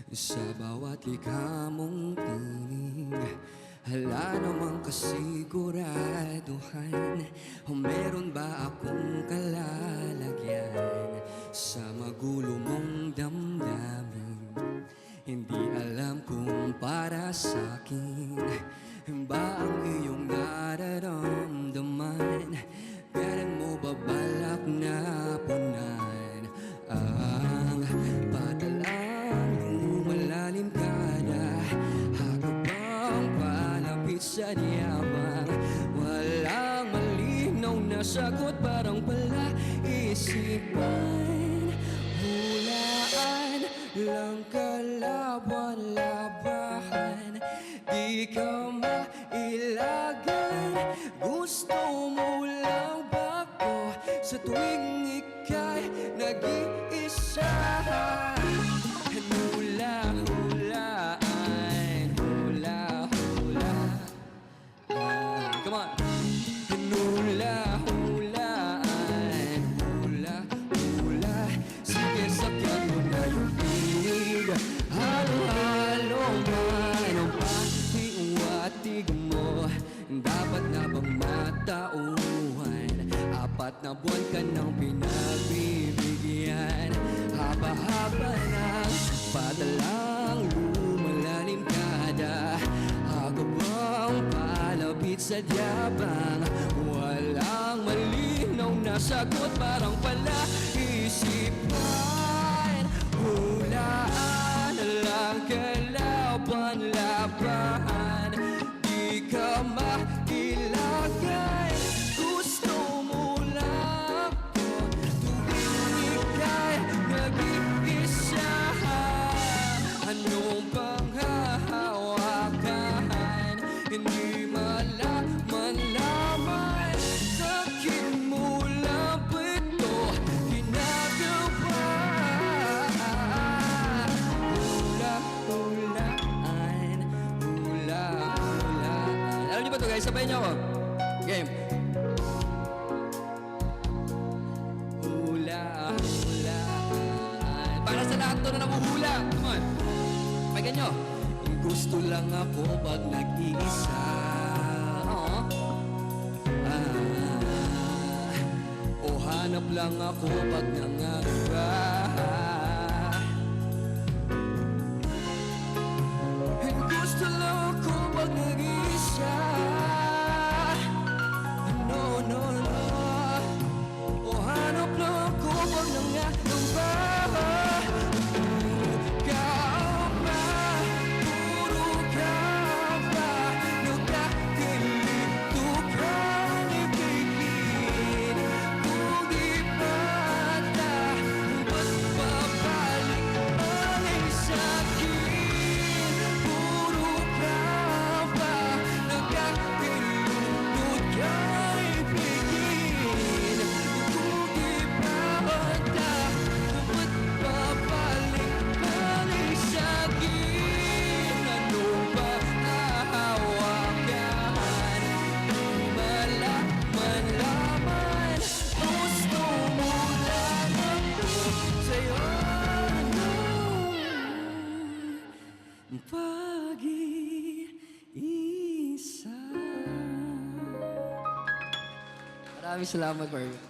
Sa bawat likha mong tinig, hala namang kasiguraduhan, o meron ba akong kalalagyan sa magulo mong damdamin? Hindi alam kung para sa'kin ba ang iyong nararamdaman. Kailan mo ba balak na punan ang padalang lumalalim ka na? Habang palapit sa diyabang, walang malinaw na sagot, parang palaisipan. Hulaan lang kalaban-labahan, di ka mailagan. Gusto mo lang ba ko sa tuwing ika'y nag-iisa? Hula-hulaan, hula-hulaan. Come on! Hula-hulaan, hula-hula. Sige, sakyan mo na yung tinig, halo-halo man ang pati-watig mo. Dapat na bang matauhan? 4 na buwan ka nang pinagbibigyan. Haba-haba ng padalang lumalalim kada hagabang palapit sa diyabang. Walang malinaw na sagot, parang palaisipan. Hulaan lang kalaban-labahan, di ka mailagan. Gusto mo lang ko tuwing ika'y nag-iisa. Anong panghahawakan? Hindi malaman-laman. Sa'kin mo lang ba ito ginagawa? Hula-hulaan, hula-hulaan. Alam niyo ba ito, guys? Sabayin niyo ako. Game. Hula-hulaan. Para sa lahat to na nabuhula. Come on. Pakinggan niyo. Gusto lang ako pag nag-iisa. O hanap lang ako pag nangangamba. Gusto lang ako pag nag-iisa. No, no, no. O hanap lang ako pag nangangamba. Pag-iisa. Maraming salamat, Barbie.